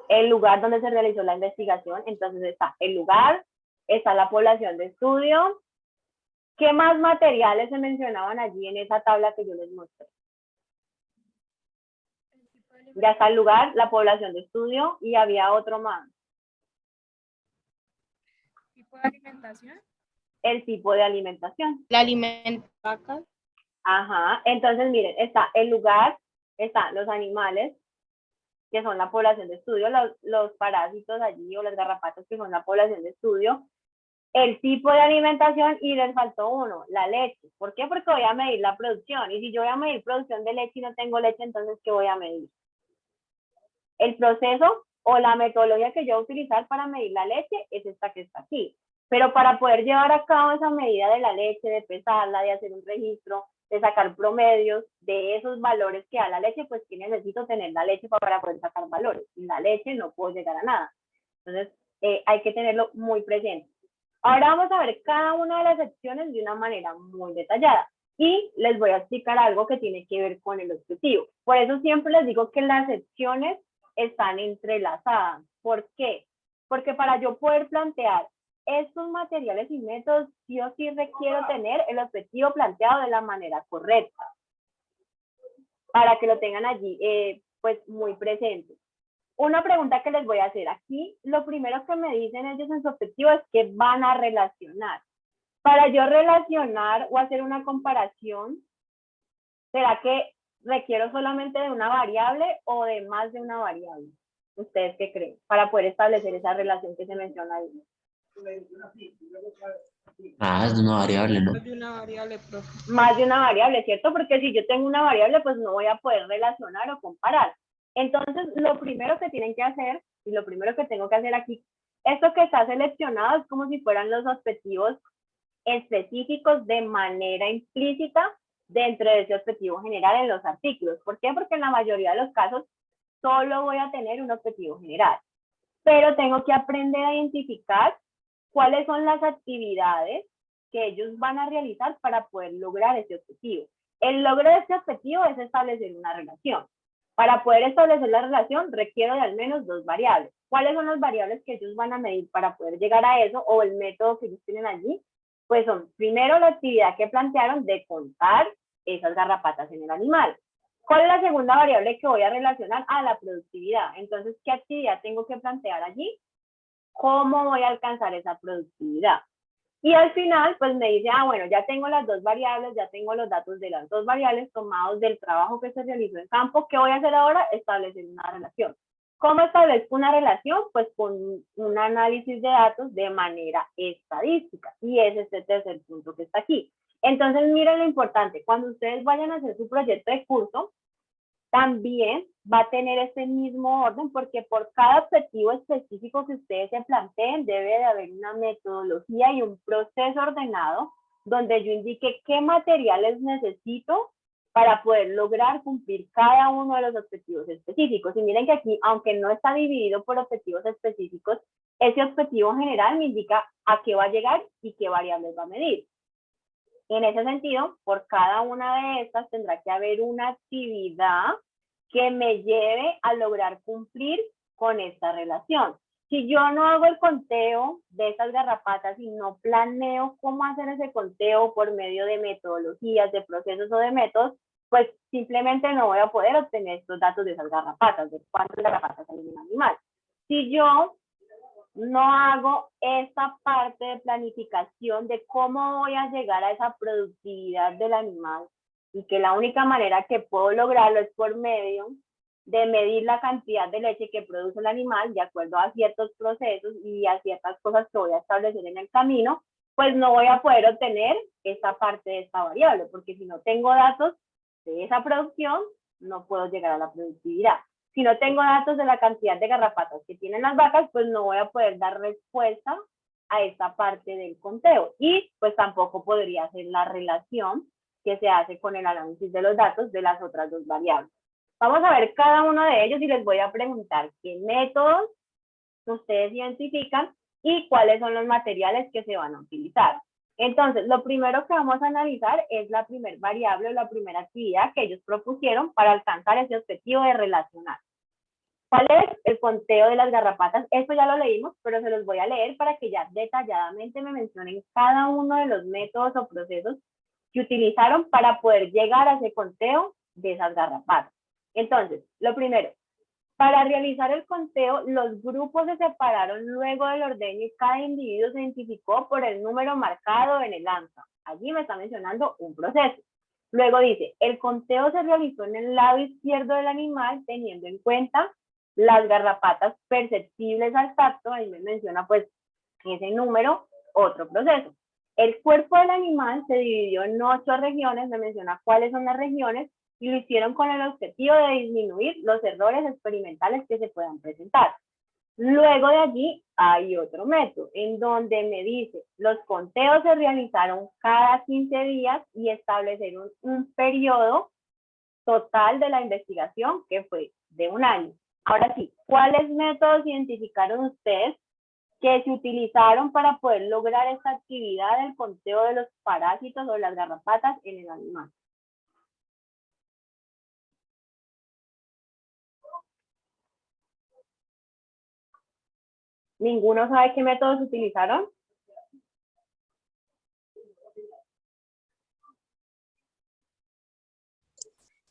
El lugar donde se realizó la investigación. Entonces está el lugar, está la población de estudio. ¿Qué más materiales se mencionaban allí en esa tabla que yo les mostré? Ya está el lugar, la población de estudio, y había otro más. ¿Tipo de alimentación? El tipo de alimentación. La alimentación. Ajá, entonces miren, está el lugar, están los animales, que son la población de estudio, los parásitos allí o las garrapatas, que son la población de estudio, el tipo de alimentación y les faltó uno, la leche. ¿Por qué? Porque voy a medir la producción. Y si yo voy a medir producción de leche y no tengo leche, entonces, ¿qué voy a medir? El proceso o la metodología que yo voy a utilizar para medir la leche es esta que está aquí. Pero para poder llevar a cabo esa medida de la leche, de pesarla, de hacer un registro, de sacar promedios de esos valores que da la leche, pues que necesito tener la leche para poder sacar valores. Sin la leche no puedo llegar a nada. Entonces, hay que tenerlo muy presente. Ahora vamos a ver cada una de las secciones de una manera muy detallada. Y les voy a explicar algo que tiene que ver con el objetivo. Por eso siempre les digo que las secciones están entrelazadas. ¿Por qué? Porque para yo poder plantear estos materiales y métodos, sí o sí requiero tener el objetivo planteado de la manera correcta. Para que lo tengan allí, pues muy presente. Una pregunta que les voy a hacer aquí, lo primero que me dicen ellos en su objetivo es que van a relacionar. Para yo relacionar o hacer una comparación, ¿será que requiero solamente de una variable o de más de una variable? ¿Ustedes qué creen? Para poder establecer esa relación que se menciona ahí. Es de una variable, ¿no? Más de una variable, profe. Más de una variable, ¿cierto? Porque si yo tengo una variable, pues no voy a poder relacionar o comparar. Entonces, lo primero que tienen que hacer, y lo primero que tengo que hacer aquí, esto que está seleccionado es como si fueran los objetivos específicos de manera implícita dentro de ese objetivo general en los artículos. ¿Por qué? Porque en la mayoría de los casos solo voy a tener un objetivo general. Pero tengo que aprender a identificar cuáles son las actividades que ellos van a realizar para poder lograr ese objetivo. El logro de este objetivo es establecer una relación. Para poder establecer la relación requiero de al menos dos variables. ¿Cuáles son las variables que ellos van a medir para poder llegar a eso o el método que ellos tienen allí? Pues son, primero, la actividad que plantearon de contar esas garrapatas en el animal. ¿Cuál es la segunda variable que voy a relacionar? La productividad. Entonces, ¿qué actividad tengo que plantear allí? ¿Cómo voy a alcanzar esa productividad? Y al final, pues me dice, bueno, ya tengo las dos variables, ya tengo los datos de las dos variables tomados del trabajo que se realizó en campo. ¿Qué voy a hacer ahora? Establecer una relación. ¿Cómo establezco una relación? Pues con un análisis de datos de manera estadística. Y es este tercer punto que está aquí. Entonces, miren lo importante. Cuando ustedes vayan a hacer su proyecto de curso, también va a tener ese mismo orden, porque por cada objetivo específico que ustedes se planteen, debe de haber una metodología y un proceso ordenado donde yo indique qué materiales necesito para poder lograr cumplir cada uno de los objetivos específicos. Y miren que aquí, aunque no está dividido por objetivos específicos, ese objetivo general me indica a qué va a llegar y qué variables va a medir. En ese sentido, por cada una de estas tendrá que haber una actividad que me lleve a lograr cumplir con esta relación. Si yo no hago el conteo de estas garrapatas y no planeo cómo hacer ese conteo por medio de metodologías, de procesos o de métodos, pues simplemente no voy a poder obtener estos datos de esas garrapatas, de cuántas garrapatas hay en un animal. Si yo no hago esta parte de planificación de cómo voy a llegar a esa productividad del animal y que la única manera que puedo lograrlo es por medio de medir la cantidad de leche que produce el animal de acuerdo a ciertos procesos y a ciertas cosas que voy a establecer en el camino, pues no voy a poder obtener esta parte de esta variable, porque si no tengo datos de esa producción, no puedo llegar a la productividad. Si no tengo datos de la cantidad de garrapatas que tienen las vacas, pues no voy a poder dar respuesta a esta parte del conteo. Y pues tampoco podría hacer la relación que se hace con el análisis de los datos de las otras dos variables. Vamos a ver cada uno de ellos y les voy a preguntar qué métodos ustedes identifican y cuáles son los materiales que se van a utilizar. Entonces, lo primero que vamos a analizar es la primera variable o la primera actividad que ellos propusieron para alcanzar ese objetivo de relacionar. ¿Cuál es? El conteo de las garrapatas. Esto ya lo leímos, pero se los voy a leer para que ya detalladamente me mencionen cada uno de los métodos o procesos que utilizaron para poder llegar a ese conteo de esas garrapatas. Entonces, lo primero, para realizar el conteo, los grupos se separaron luego del ordeño y cada individuo se identificó por el número marcado en el ANSA. Allí me está mencionando un proceso. Luego dice, el conteo se realizó en el lado izquierdo del animal teniendo en cuenta las garrapatas perceptibles al tacto, ahí me menciona pues ese número, otro proceso. El cuerpo del animal se dividió en 8 regiones, me menciona cuáles son las regiones, y lo hicieron con el objetivo de disminuir los errores experimentales que se puedan presentar. Luego de allí hay otro método en donde me dice, los conteos se realizaron cada 15 días y establecieron un periodo total de la investigación que fue de 1 año. Ahora sí, ¿cuáles métodos identificaron ustedes que se utilizaron para poder lograr esta actividad del conteo de los parásitos o las garrapatas en el animal? ¿Ninguno sabe qué métodos utilizaron?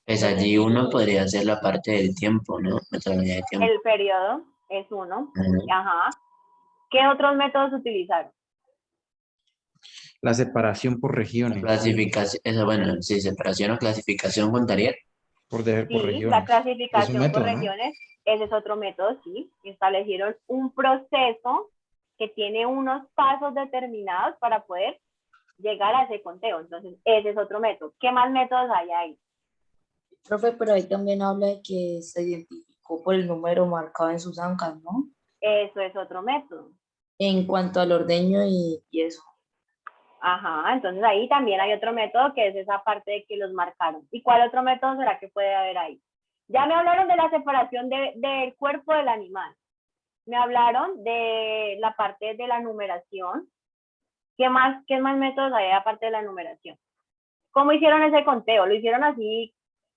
Pues allí uno podría hacer la parte del tiempo, ¿no? Metodología de tiempo. El periodo es uno. Ujú. Ajá. ¿Qué otros métodos utilizaron? La separación por regiones, Clasificación, eso bueno, sí, separación o clasificación contaría. por Sí, la regiones. Es un clasificación por método, ¿no? regiones, ese es otro método, sí. Establecieron un proceso que tiene unos pasos determinados para poder llegar a ese conteo. Entonces, ese es otro método. ¿Qué más métodos hay ahí? Profe, pero ahí también habla de que se identificó por el número marcado en sus ancas, ¿no? Eso es otro método. En cuanto al ordeño y eso. Ajá, entonces ahí también hay otro método que es esa parte de que los marcaron. ¿Y cuál otro método será que puede haber ahí? Ya me hablaron de la separación del cuerpo del animal. Me hablaron de la parte de la numeración. ¿Qué más métodos hay aparte de la numeración? ¿Cómo hicieron ese conteo? ¿Lo hicieron así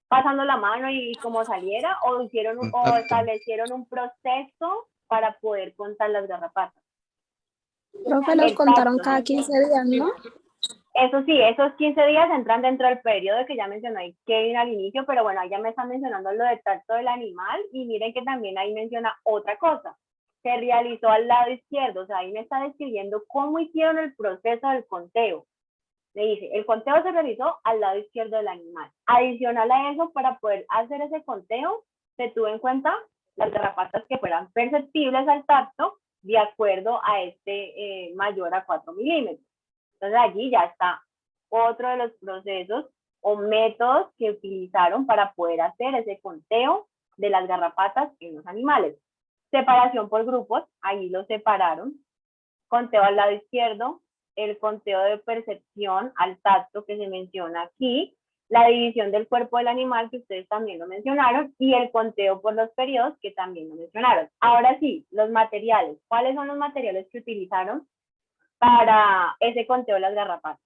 pasando la mano y como saliera? ¿O Contacto. establecieron un proceso para poder contar las garrapatas? Profe, los El contaron tacto, cada ¿no? 15 días, ¿no? Eso sí, esos 15 días entran dentro del periodo que ya mencionó ahí Kevin al inicio, pero bueno, ahí ya me están mencionando lo del tacto del animal y miren que también ahí menciona otra cosa. Se realizó al lado izquierdo, o sea, ahí me está describiendo cómo hicieron el proceso del conteo. Le dice, el conteo se realizó al lado izquierdo del animal. Adicional a eso, para poder hacer ese conteo, se tuvo en cuenta las garrapatas que fueran perceptibles al tacto de acuerdo a este mayor a 4 milímetros. Entonces allí ya está otro de los procesos o métodos que utilizaron para poder hacer ese conteo de las garrapatas en los animales. Separación por grupos, ahí los separaron. Conteo al lado izquierdo, el conteo de percepción al tacto que se menciona aquí, la división del cuerpo del animal que ustedes también lo mencionaron y el conteo por los periodos que también lo mencionaron. Ahora sí, los materiales. ¿Cuáles son los materiales que utilizaron para ese conteo de las garrapatas?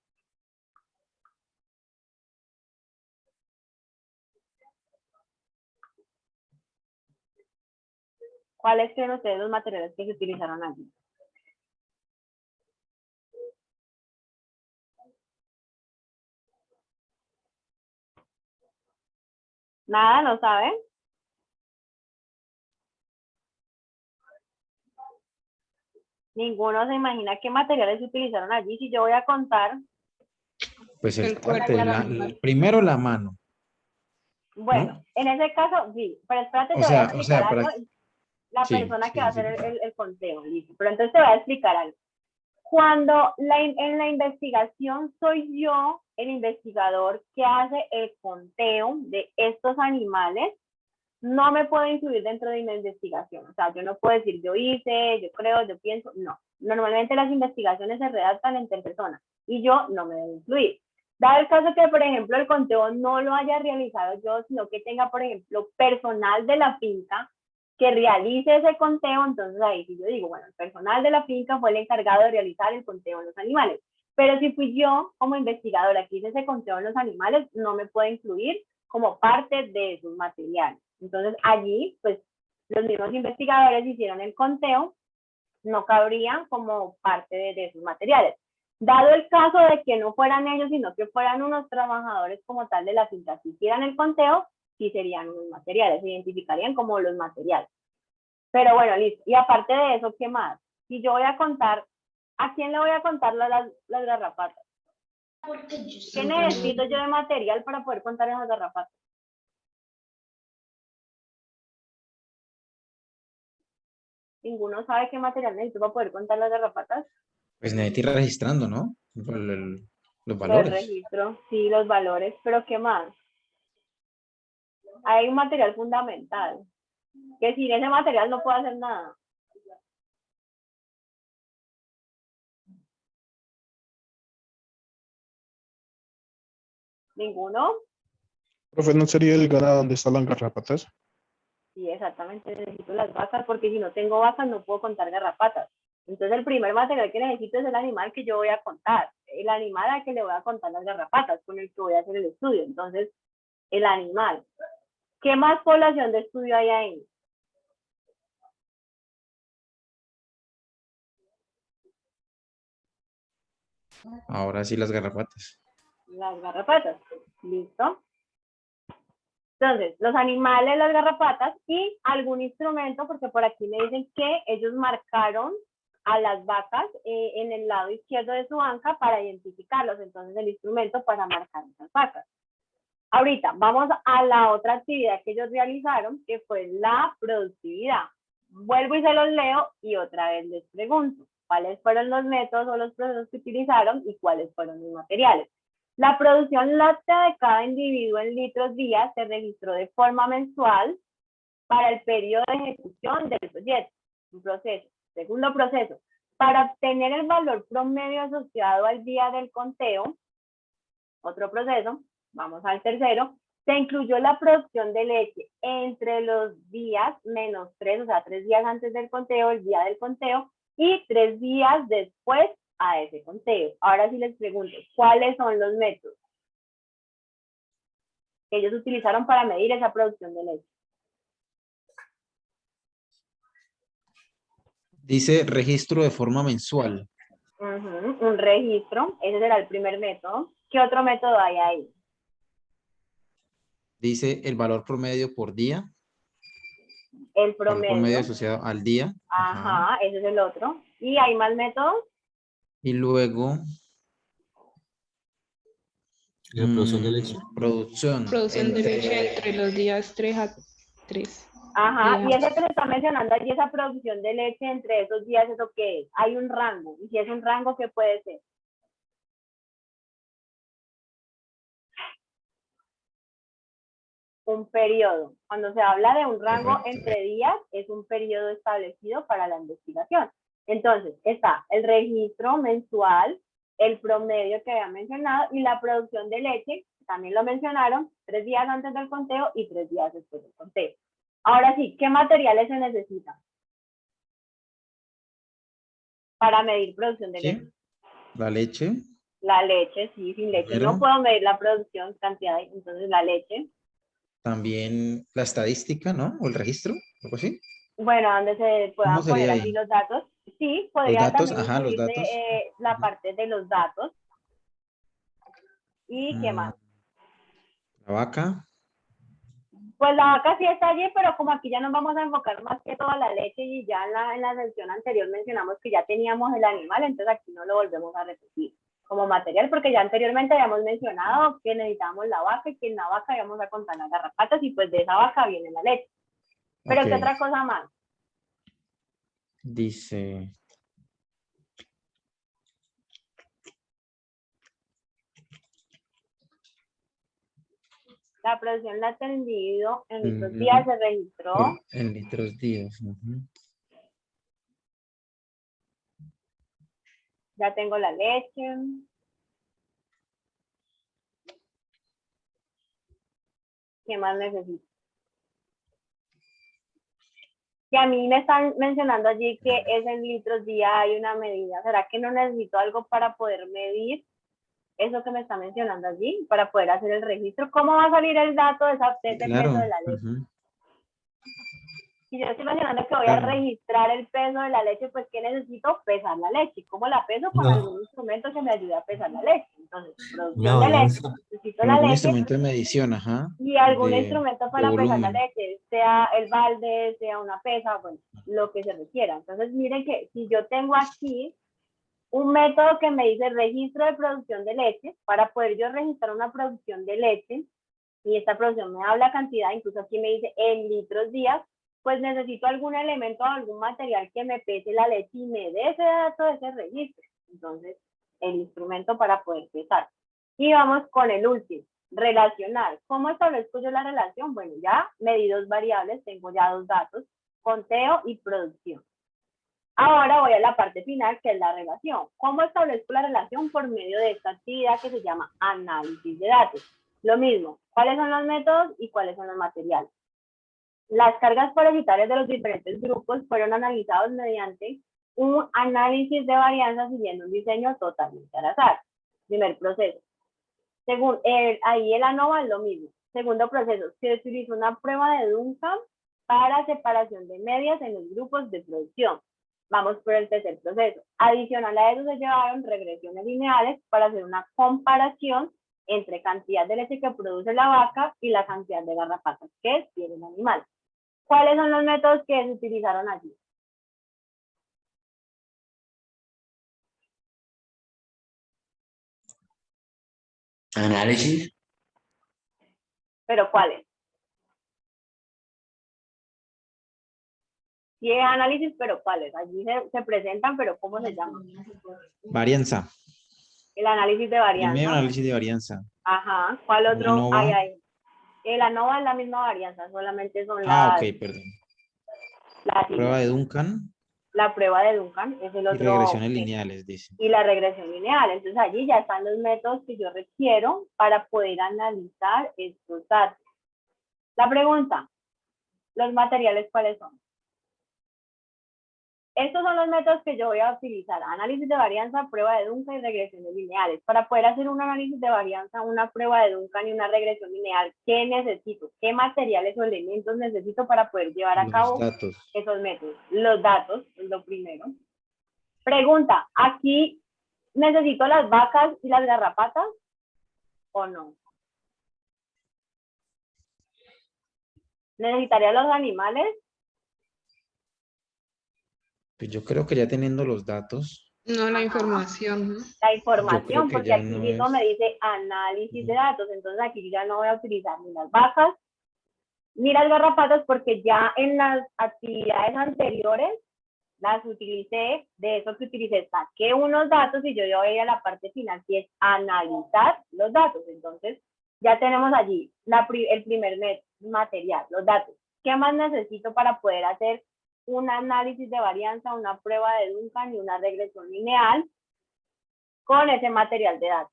¿Cuáles creen ustedes los materiales que se utilizaron allí? ¿Nada? ¿No saben? Ninguno se imagina qué materiales se utilizaron allí. Si yo voy a contar, Pues el El cuerpo tacto, del animal. primero la mano, bueno, ¿no? en ese caso, sí, pero espérate, O te voy a sea, explicar algo. La sí, persona que va a sí, hacer sí. el conteo, listo. Pero entonces te voy a explicar algo. Cuando en la investigación soy yo el investigador que hace el conteo de estos animales, no me puedo incluir dentro de mi investigación. O sea, yo no puedo decir yo hice, yo creo, yo pienso, no. Normalmente las investigaciones se redactan entre personas y yo no me debo incluir. Dado el caso que, por ejemplo, el conteo no lo haya realizado yo, sino que tenga, por ejemplo, personal de la finca que realice ese conteo, entonces ahí sí yo digo, bueno, el personal de la finca fue el encargado de realizar el conteo en los animales. Pero si fui yo como investigadora que hice ese conteo en los animales, no me puedo incluir como parte de esos materiales. Entonces allí, pues, los mismos investigadores hicieron el conteo, no cabrían como parte de esos materiales. Dado el caso de que no fueran ellos, sino que fueran unos trabajadores como tal de la finca que hicieran el conteo, sí serían unos materiales, se identificarían como los materiales. Pero bueno, listo. Y aparte de eso, ¿qué más? Si yo voy a contar, ¿a quién le voy a contar las garrapatas? ¿Qué necesito yo de material para poder contar esas garrapatas? ¿Ninguno sabe qué material necesito para poder contar las garrapatas? Pues necesito ir registrando, ¿no? Los El valores. registro, sí, los valores, pero ¿qué más? Hay un material fundamental, que sin ese material no puedo hacer nada. ¿Ninguno? Profe, ¿no sería el ganado donde están las garrapatas? Sí, exactamente, necesito las vacas, porque si no tengo vacas no puedo contar garrapatas. Entonces el primer material que necesito es el animal que yo voy a contar, el animal al que le voy a contar las garrapatas, con el que voy a hacer el estudio. Entonces, el animal. ¿Qué más población de estudio hay ahí? Ahora sí las garrapatas. Las garrapatas. ¿Listo? Entonces, los animales, las garrapatas y algún instrumento, porque por aquí me dicen que ellos marcaron a las vacas en el lado izquierdo de su banca para identificarlos. Entonces, el instrumento para marcar esas vacas. Ahorita, vamos a la otra actividad que ellos realizaron, que fue la productividad. Vuelvo y se los leo y otra vez les pregunto, ¿cuáles fueron los métodos o los procesos que utilizaron y cuáles fueron los materiales? La producción láctea de cada individuo en litros día se registró de forma mensual para el periodo de ejecución del proyecto. Un proceso. Segundo proceso. Para obtener el valor promedio asociado al día del conteo, otro proceso, vamos al tercero, se incluyó la producción de leche entre los días -3, o sea, 3 días antes del conteo, el día del conteo, y 3 días después a ese conteo. Ahora sí les pregunto, ¿cuáles son los métodos que ellos utilizaron para medir esa producción de leche? Dice registro de forma mensual. Un registro, ese será el primer método. ¿Qué otro método hay ahí? Dice el valor promedio por día. El Valor promedio promedio. asociado al día. Ajá, ese es el otro. ¿Y hay más métodos? Y luego La producción de leche. producción Producción de leche entre los días 3 a 3. Ajá, y días. ese que se está mencionando allí, esa producción de leche entre esos días, ¿eso qué es? Hay un rango, y si es un rango, ¿qué puede ser? Un periodo. Cuando se habla de un rango entre días, es un periodo establecido para la investigación. Entonces, está el registro mensual, el promedio que había mencionado, y la producción de leche, también lo mencionaron, 3 días antes del conteo y 3 días después del conteo. Ahora sí, ¿qué materiales se necesitan para medir producción de leche? la leche. La leche, sí, sin leche Primero. no puedo medir la producción, cantidad, entonces la leche. También la estadística, ¿no? O el registro, algo así. Bueno, donde se puedan ¿Cómo sería poner ahí? aquí los datos. Sí, Los podría datos, también ajá, los incluirse datos. la parte de los datos. ¿Y qué más? La vaca. Pues la vaca sí está allí, pero como aquí ya nos vamos a enfocar más que toda la leche y ya en la sección anterior mencionamos que ya teníamos el animal, entonces aquí no lo volvemos a repetir como material, porque ya anteriormente habíamos mencionado que necesitábamos la vaca y que en la vaca íbamos a contar las garrapatas y pues de esa vaca viene la leche. Pero Ok. ¿qué otra cosa más? Dice. La producción láctea del individuo en litros días se registró. En litros días. Ya tengo la leche. ¿Qué más necesito? Que a mí me están mencionando allí que es en litros día, hay una medida. ¿Será que no necesito algo para poder medir eso que me está mencionando allí? Para poder hacer el registro. ¿Cómo va a salir el dato de ese Claro. peso de la leche? Si yo estoy mencionando que voy a registrar el peso de la leche, pues ¿qué necesito? Pesar la leche. ¿Cómo la peso? Con algún instrumento que me ayude a pesar la leche. Entonces, producción de leche, necesito Con la algún leche instrumento de medición, ajá. y algún de- instrumento de para pesar la volumen. leche, sea el balde, sea una pesa, bueno, lo que se requiera. Entonces, miren que si yo tengo aquí un método que me dice registro de producción de leche, para poder yo registrar una producción de leche, y esta producción me habla cantidad, incluso aquí me dice en litros días, pues necesito algún elemento o algún material que me pese la leche y me dé ese dato de ese registro. Entonces, el instrumento para poder pesar. Y vamos con el último, relacionar. ¿Cómo establezco yo la relación? Bueno, ya medí dos variables, tengo ya dos datos, conteo y producción. Ahora voy a la parte final, que es la relación. ¿Cómo establezco la relación? Por medio de esta actividad que se llama análisis de datos. Lo mismo, ¿cuáles son los métodos y cuáles son los materiales? Las cargas parasitarias de los diferentes grupos fueron analizados mediante un análisis de varianza siguiendo un diseño totalmente al azar. Primer proceso. Según ahí el ANOVA es lo mismo. Segundo proceso, se utilizó una prueba de Duncan para separación de medias en los grupos de producción. Vamos por el tercer proceso. Adicional a eso se llevaron regresiones lineales para hacer una comparación entre cantidad de leche que produce la vaca y la cantidad de garrapatas que tiene el animal. ¿Cuáles son los métodos que se utilizaron allí? Análisis. ¿Pero cuáles? Sí, análisis, pero ¿cuáles? Allí se presentan, pero ¿cómo se llaman? Varianza. El análisis de Primero varianza. análisis de varianza. Ajá. ¿Cuál otro ANOVA. hay ahí? El ANOVA es la misma varianza, solamente son Ah, las... ok, perdón. las Prueba de siglas. Duncan La prueba de Duncan es el y otro... regresiones lineales, dice. Y la regresión lineal. Entonces allí ya están los métodos que yo requiero para poder analizar estos datos. La pregunta, ¿los materiales cuáles son? Estos son los métodos que yo voy a utilizar. Análisis de varianza, prueba de Duncan y regresiones lineales. Para poder hacer un análisis de varianza, una prueba de Duncan y una regresión lineal, ¿qué necesito? ¿Qué materiales o elementos necesito para poder llevar a cabo esos métodos? Los datos, es lo primero. Pregunta, ¿aquí necesito las vacas y las garrapatas o no? ¿Necesitaría los animales? Pues yo creo que ya teniendo los datos, No, la información, ¿no? La yo información, creo que porque ya aquí no mismo es. me dice análisis de datos, entonces aquí ya no voy a utilizar ni las vacas ni las garrapatas porque ya en las actividades anteriores las utilicé, de eso que utilicé, saqué unos datos y yo ya voy a la parte final que es analizar los datos. Entonces ya tenemos allí el primer material, los datos. ¿Qué más necesito para poder hacer un análisis de varianza, una prueba de Duncan y una regresión lineal con ese material de datos?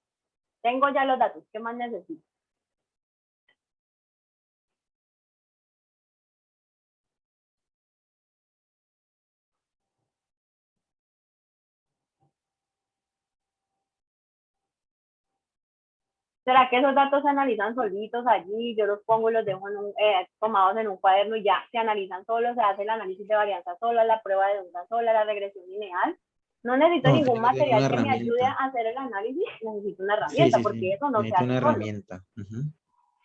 Tengo ya los datos, ¿qué más necesito? ¿Será que esos datos se analizan solitos allí? Yo los pongo y los dejo tomados en un cuaderno y ya se analizan solos, se hace el análisis de varianza sola, la prueba de Duncan sola, la regresión lineal. No necesito No, ningún tengo que tener una material que me ayude herramienta. a hacer el análisis, necesito una Sí, herramienta, sí, porque sí. eso no se Necesito hace una solo. herramienta. Ujú.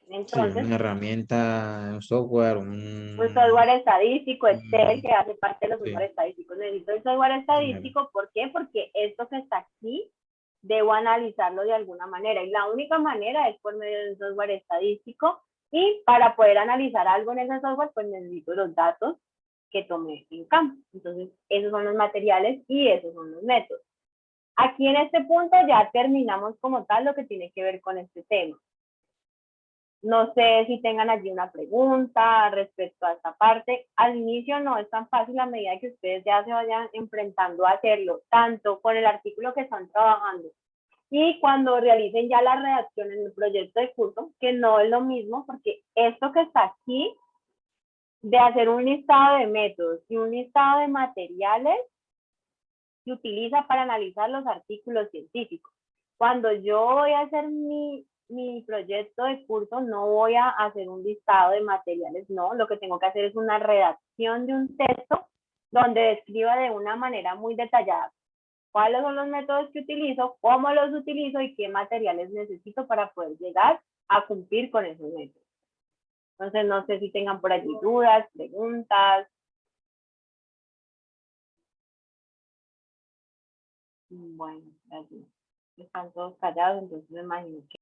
Sí, Entonces, una herramienta, un software, un software estadístico, Excel, que hace parte de los sí. software estadísticos. Necesito el software estadístico, ¿por qué? Porque esto que está aquí, debo analizarlo de alguna manera. Y la única manera es por medio de un software estadístico. Y para poder analizar algo en ese software, pues necesito los datos que tomé en campo. Entonces, esos son los materiales y esos son los métodos. Aquí en este punto ya terminamos como tal lo que tiene que ver con este tema. No sé si tengan allí una pregunta respecto a esta parte. Al inicio no es tan fácil a medida que ustedes ya se vayan enfrentando a hacerlo, tanto con el artículo que están trabajando y cuando realicen ya la redacción en el proyecto de curso, que no es lo mismo, porque esto que está aquí, de hacer un listado de métodos y un listado de materiales, se utiliza para analizar los artículos científicos. Cuando yo voy a hacer mi proyecto de curso, no voy a hacer un listado de materiales, no, lo que tengo que hacer es una redacción de un texto donde describa de una manera muy detallada cuáles son los métodos que utilizo, cómo los utilizo y qué materiales necesito para poder llegar a cumplir con esos métodos. Entonces, no sé si tengan por allí dudas, preguntas. Bueno, gracias. Están todos callados, entonces me imagino que